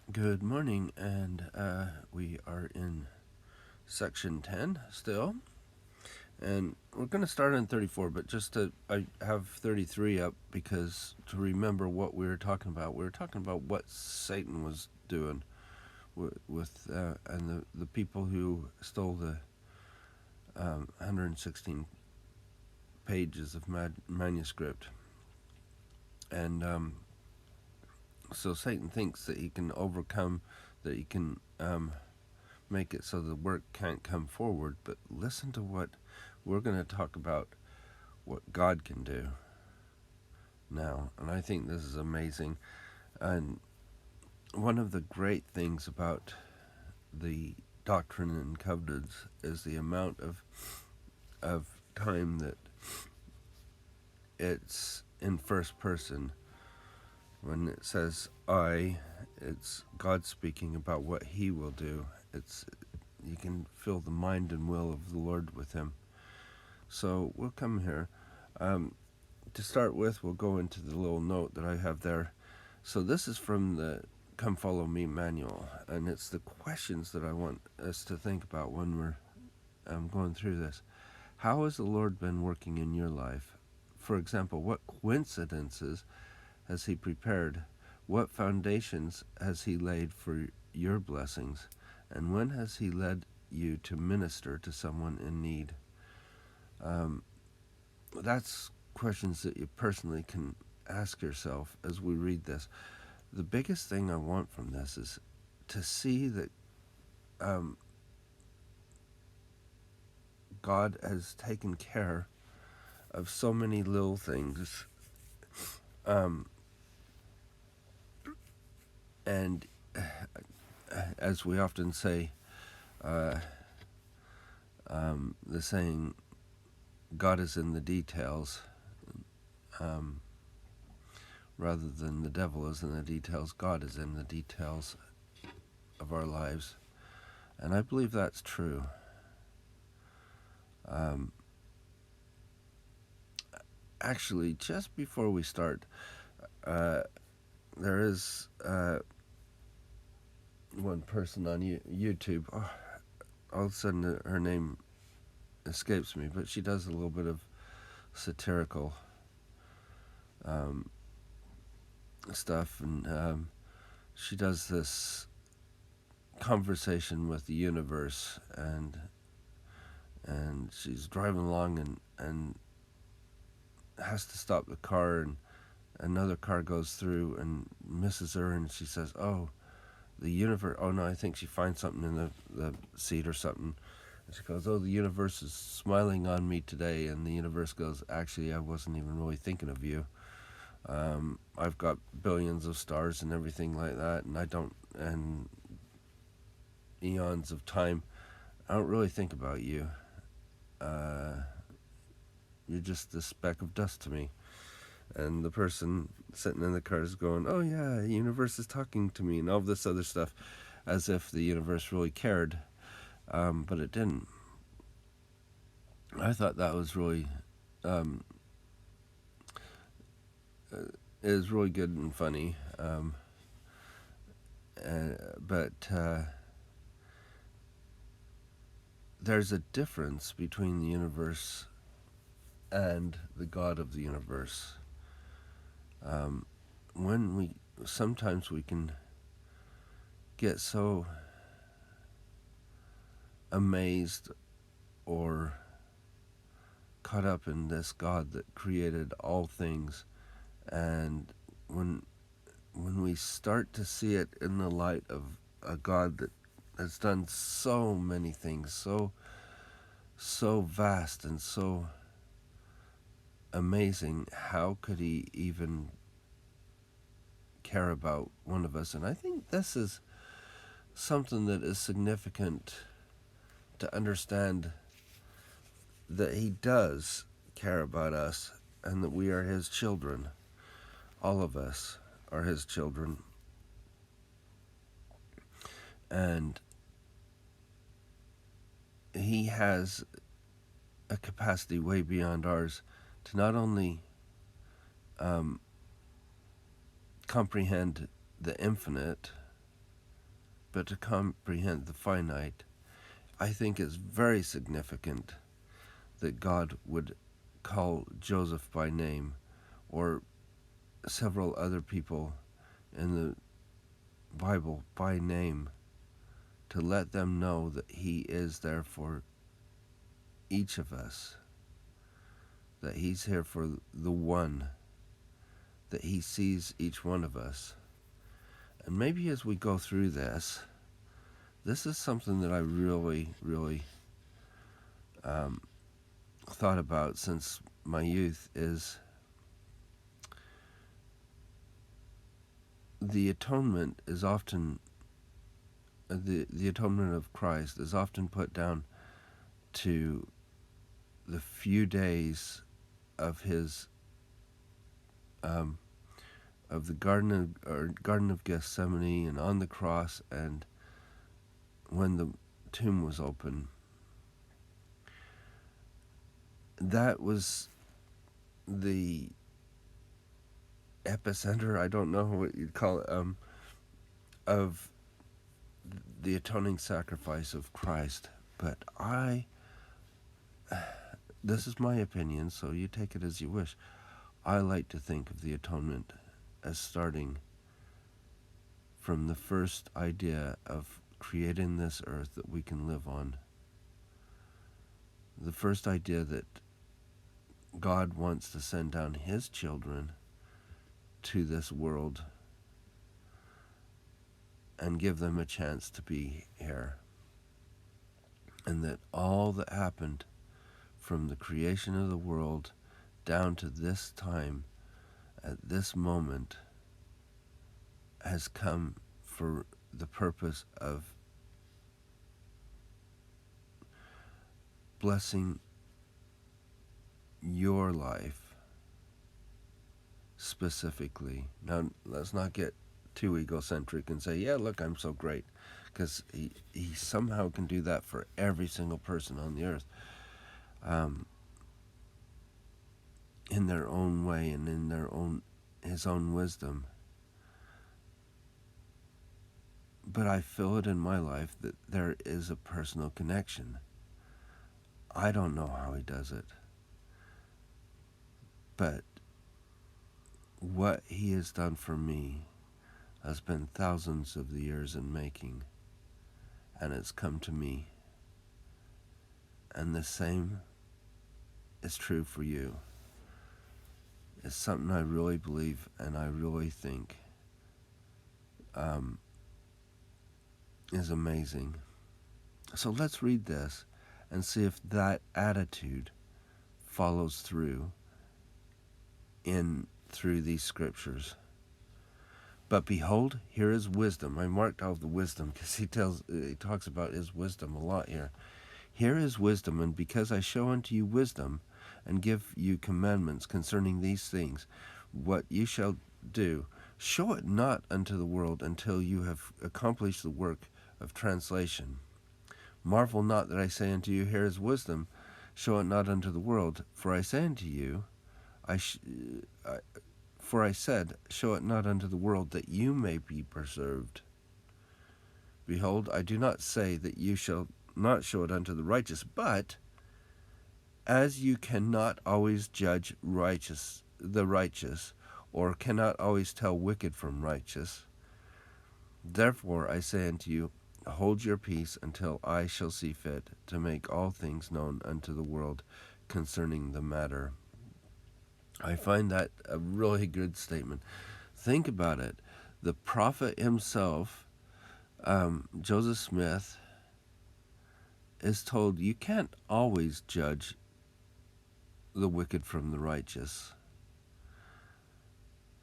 Good morning, and we are in section 10 still, and we're going to start on 34, but I have 33 up because to remember what we were talking about. We were talking about what Satan was doing and the people who stole the 116 pages of manuscript. And so Satan thinks that he can overcome, that he can make it so the work can't come forward. But listen to what we're going to talk about, what God can do now. And I think this is amazing. And one of the great things about the Doctrine and Covenants is the amount of time that it's in first person. When it says I, it's God speaking about what he will do. You can feel the mind and will of the Lord with him. So we'll come here. To start with, we'll go into the little note that I have there. So this is from the Come Follow Me manual, and it's the questions that I want us to think about when we're going through this. How has the Lord been working in your life? For example, what coincidences has he prepared? What foundations has he laid for your blessings? And when has he led you to minister to someone in need? That's questions that you personally can ask yourself as we read this. The biggest thing I want from this is to see that God has taken care of so many little things. And as we often say, the saying, God is in the details, rather than the devil is in the details. God is in the details of our lives. And I believe that's true. Actually, just before we start, there is one person on YouTube. Oh, all of a sudden, her name escapes me, but she does a little bit of satirical stuff, and she does this conversation with the universe, and she's driving along and has to stop the car, and another car goes through and misses her, and she says, oh, the universe, oh no, I think she finds something in the seat or something. And she goes, oh, the universe is smiling on me today. And the universe goes, actually, I wasn't even really thinking of you. I've got billions of stars and everything like that, and eons of time. I don't really think about you. You're just a speck of dust to me. And the person sitting in the car is going, oh yeah, the universe is talking to me, and all this other stuff, as if the universe really cared, but it didn't. I thought that was really, it was really good and funny, but there's a difference between the universe and the God of the universe. Sometimes we can get so amazed or caught up in this God that created all things, and when we start to see it in the light of a God that has done so many things, so vast and so amazing, how could he even care about one of us? And I think this is something that is significant to understand, that he does care about us and that we are his children. All of us are his children. And he has a capacity way beyond ours to not only comprehend the infinite, but to comprehend the finite, I think it's very significant that God would call Joseph by name, or several other people in the Bible by name, to let them know that he is there for each of us, that he's here for the one, that he sees each one of us. And maybe as we go through this is something that I really, really thought about since my youth, is the atonement is often, the atonement of Christ is often put down to the few days of his of the Garden of Gethsemane, and on the cross, and when the tomb was open. That was the epicenter, I don't know what you'd call it, of the atoning sacrifice of Christ. But this is my opinion, so you take it as you wish. I like to think of the atonement as starting from the first idea of creating this earth that we can live on. The first idea that God wants to send down his children to this world and give them a chance to be here. And that all that happened from the creation of the world down to this time, at this moment, has come for the purpose of blessing your life specifically. Now, let's not get too egocentric and say, yeah, look, I'm so great, because he somehow can do that for every single person on the earth, in their own way and in his own wisdom. But I feel it in my life that there is a personal connection. I don't know how he does it, but what he has done for me has been thousands of the years in making, and it's come to me. And the same is true for you. It's something I really believe and I really think is amazing. So let's read this and see if that attitude follows through through these scriptures. But behold, here is wisdom. I marked out the wisdom because he talks about his wisdom a lot here. Here is wisdom, and because I show unto you wisdom, and give you commandments concerning these things, what you shall do, show it not unto the world until you have accomplished the work of translation. Marvel not that I say unto you, here is wisdom, show it not unto the world. For I say unto you, for I said, show it not unto the world, that you may be preserved. Behold, I do not say that you shall not show it unto the righteous, but as you cannot always judge the righteous, or cannot always tell wicked from righteous, therefore I say unto you, hold your peace until I shall see fit to make all things known unto the world concerning the matter. I find that a really good statement. Think about it. The prophet himself, Joseph Smith, is told you can't always judge the wicked from the righteous.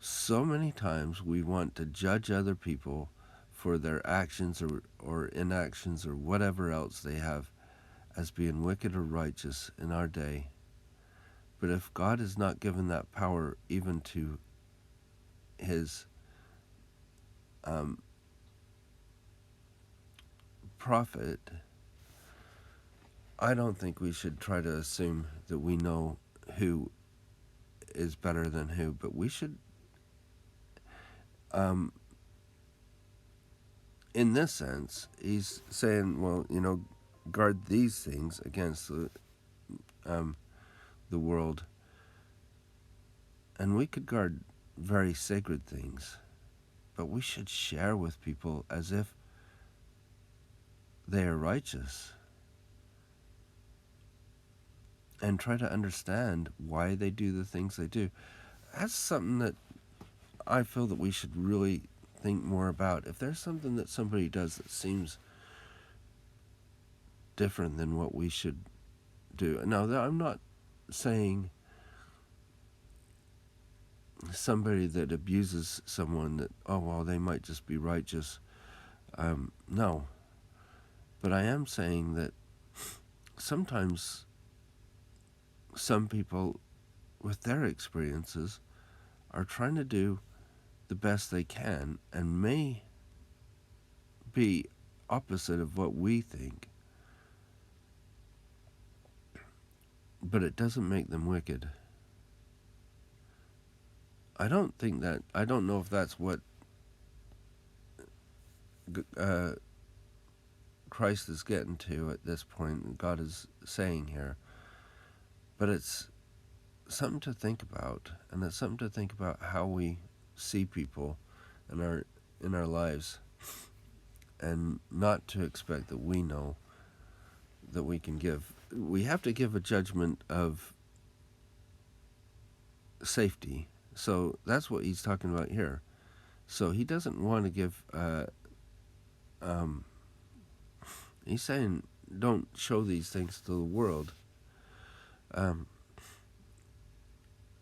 So many times we want to judge other people for their actions or inactions or whatever else they have as being wicked or righteous in our day. But if God has not given that power even to his prophet, I don't think we should try to assume that we know who is better than who, but we should in this sense, he's saying, well, guard these things against the world. And we could guard very sacred things, but we should share with people as if they are righteous and try to understand why they do the things they do. That's something that I feel that we should really think more about. If there's something that somebody does that seems different than what we should do. Now, I'm not saying somebody that abuses someone that, oh, well, they might just be righteous. No. But I am saying that sometimes some people with their experiences are trying to do the best they can and may be opposite of what we think, but it doesn't make them wicked. I don't know if that's what Christ is getting to at this point, and God is saying here, but it's something to think about, and it's something to think about how we see people in our lives, and not to expect that we know that we can give. We have to give a judgment of safety. So that's what he's talking about here. So he doesn't want to give, he's saying don't show these things to the world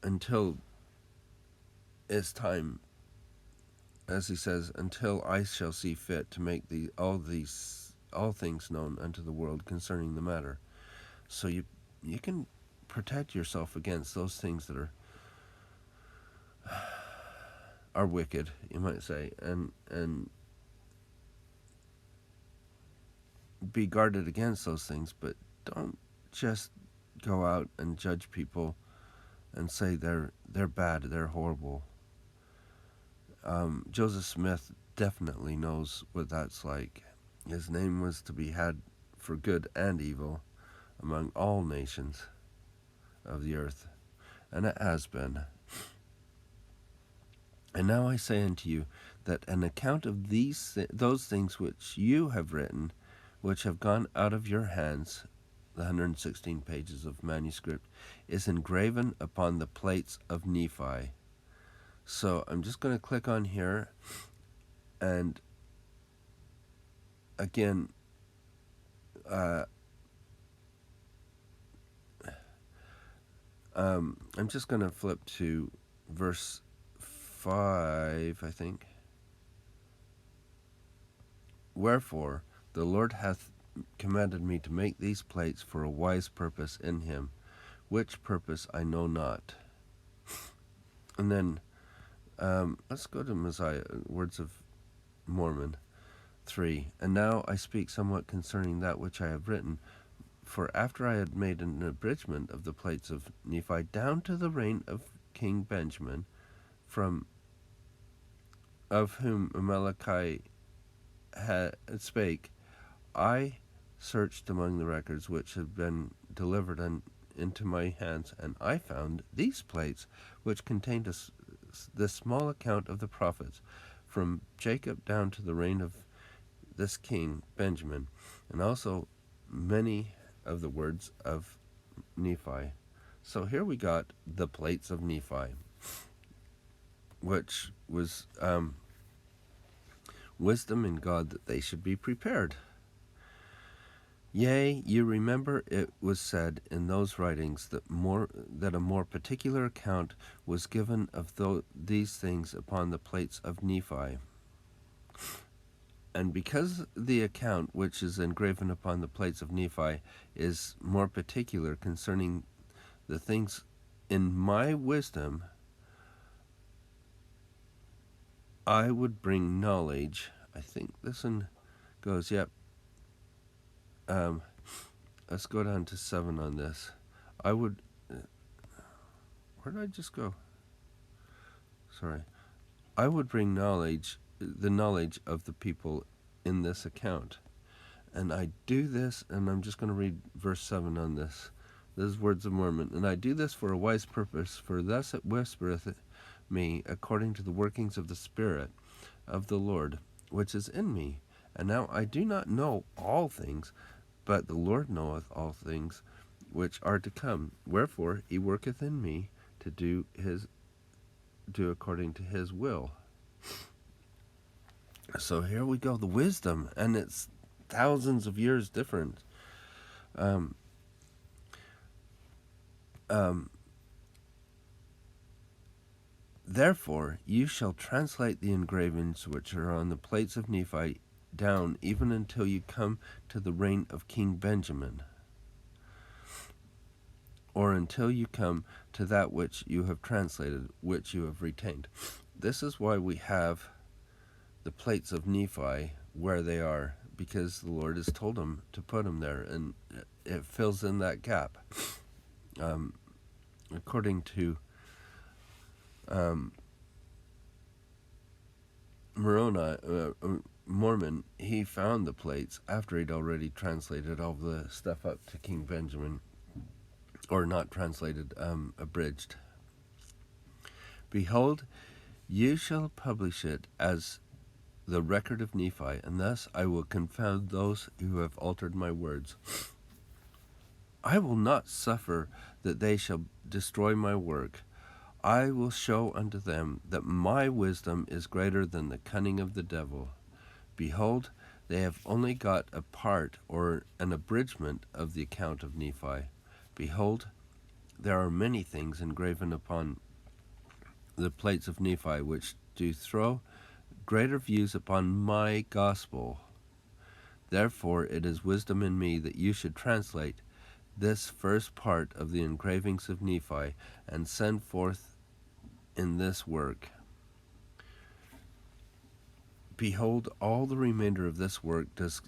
until it's time, as he says, until I shall see fit to make all things known unto the world concerning the matter. So you can protect yourself against those things that are wicked, you might say, and be guarded against those things, but don't just go out and judge people and say they're bad, they're horrible. Joseph Smith definitely knows what that's like. His name was to be had for good and evil among all nations of the earth, and it has been. And now I say unto you that an account of those things which you have written, which have gone out of your hands, the 116 pages of manuscript, is engraven upon the plates of Nephi. So I'm just going to click on here, and again, I'm just going to flip to verse 5, I think. Wherefore the Lord hath commanded me to make these plates for a wise purpose in him, which purpose I know not. And then let's go to Messiah, Words of Mormon 3. And now I speak somewhat concerning that which I have written. For after I had made an abridgment of the plates of Nephi down to the reign of King Benjamin, of whom Malachi spake, I searched among the records which had been delivered into my hands, and I found these plates, which contained the small account of the prophets, from Jacob down to the reign of this king Benjamin, and also many of the words of Nephi. So here we got the plates of Nephi, which was wisdom in God that they should be prepared. Yea, you remember it was said in those writings that a more particular account was given of these things upon the plates of Nephi. And because the account which is engraven upon the plates of Nephi is more particular concerning the things in my wisdom, I would bring knowledge. I think this one goes, yep. Let's go down to 7 on this. I would, where did I just go? Sorry. I would bring the knowledge of the people in this account. And I do this, and I'm just going to read verse 7 on this. This is words of Mormon. And I do this for a wise purpose, for thus it whispereth me, according to the workings of the Spirit of the Lord, which is in me. And now I do not know all things, but the Lord knoweth all things which are to come. Wherefore he worketh in me to do according to his will. So here we go, the wisdom, and it's thousands of years different. Therefore you shall translate the engravings which are on the plates of Nephi down, even until you come to the reign of King Benjamin, or until you come to that which you have translated, which you have retained. This is why we have the plates of Nephi where they are, because the Lord has told him to put them there, and it fills in that gap. According to Mormon, he found the plates after he'd already translated all the stuff up to King Benjamin, or not translated, abridged. Behold, you shall publish it as the record of Nephi, and thus I will confound those who have altered my words. I will not suffer that they shall destroy my work. I will show unto them that my wisdom is greater than the cunning of the devil. Behold, they have only got a part or an abridgment of the account of Nephi. Behold, there are many things engraven upon the plates of Nephi which do throw greater views upon my gospel. Therefore it is wisdom in me that you should translate this first part of the engravings of Nephi and send forth in this work. Behold, all the remainder of this work does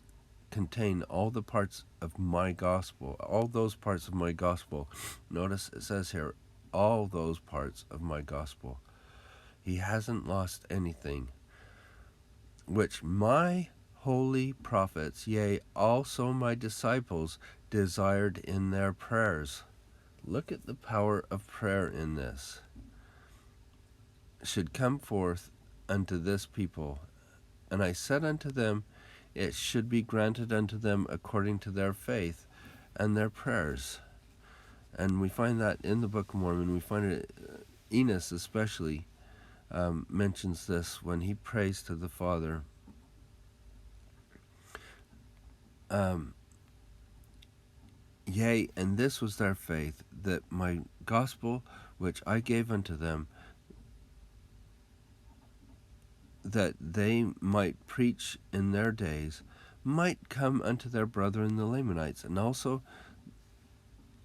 contain all the parts of my gospel, all those parts of my gospel. Notice it says here, all those parts of my gospel. He hasn't lost anything, which my holy prophets, yea, also my disciples, desired in their prayers. Look at the power of prayer in this. Should come forth unto this people. And I said unto them, it should be granted unto them according to their faith and their prayers. And we find that in the Book of Mormon. We find it, Enos especially mentions this when he prays to the Father. Yea, and this was their faith, that my gospel which I gave unto them, that they might preach in their days, might come unto their brethren the Lamanites, and also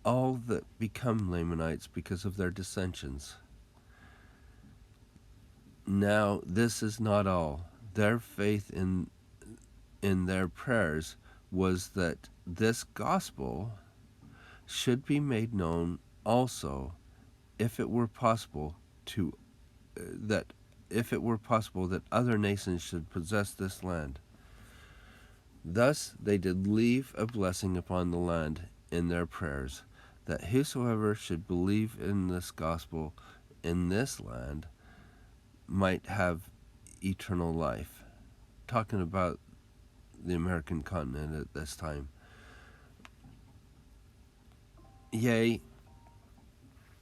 all that become Lamanites because of their dissensions. Now this is not all. Their faith in their prayers was that this gospel should be made known also, if it were possible that other nations should possess this land. Thus they did leave a blessing upon the land in their prayers, that whosoever should believe in this gospel in this land might have eternal life. Talking about the American continent at this time. Yea,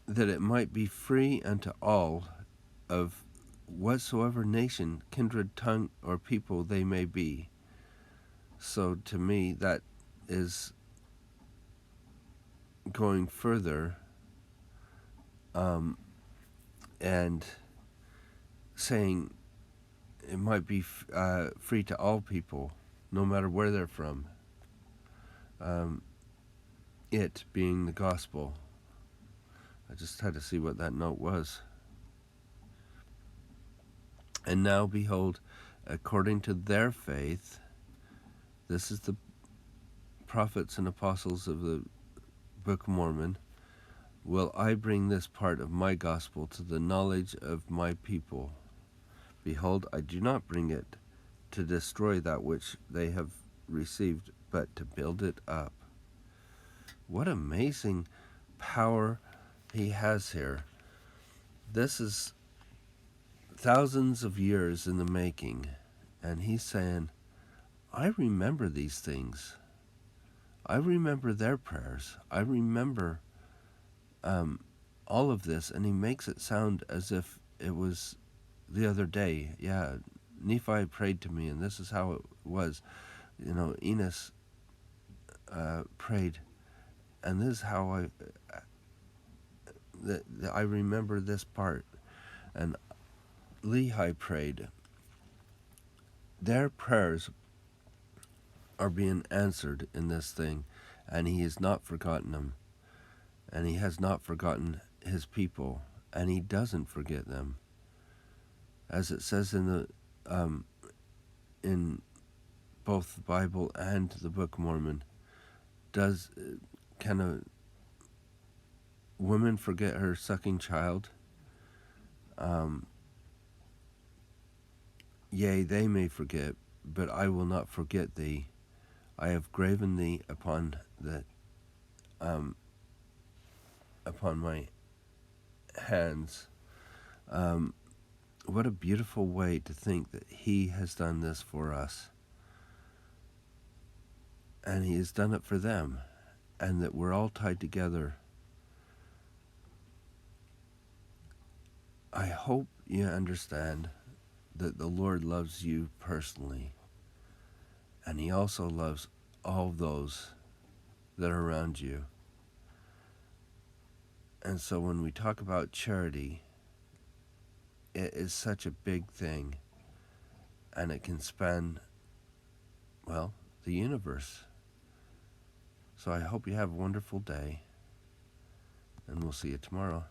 that it might be free unto all of whatsoever nation, kindred, tongue, or people they may be. So to me, that is going further and saying it might be free to all people, no matter where they're from. It being the gospel. I just had to see what that note was. And now behold, according to their faith, this is the prophets and apostles of the Book of Mormon, will I bring this part of my gospel to the knowledge of my people. Behold, I do not bring it to destroy that which they have received, but to build it up. What amazing power he has here. This is thousands of years in the making, and he's saying, I remember these things. I remember their prayers. I remember all of this, and he makes it sound as if it was the other day. Yeah, Nephi prayed to me, and this is how it was. Enos prayed, and this is how I remember this part. And Lehi prayed. Their prayers are being answered in this thing, and he has not forgotten them, and he has not forgotten his people, and he doesn't forget them. As it says in both the Bible and the Book of Mormon, does can a woman forget her sucking child? Yea, they may forget, but I will not forget thee. I have graven thee upon my hands. What a beautiful way to think that he has done this for us, and he has done it for them, and that we're all tied together. I hope you understand that the Lord loves you personally, and he also loves all those that are around you. And so when we talk about charity, it is such a big thing, and it can span, well, the universe. So I hope you have a wonderful day, and we'll see you tomorrow.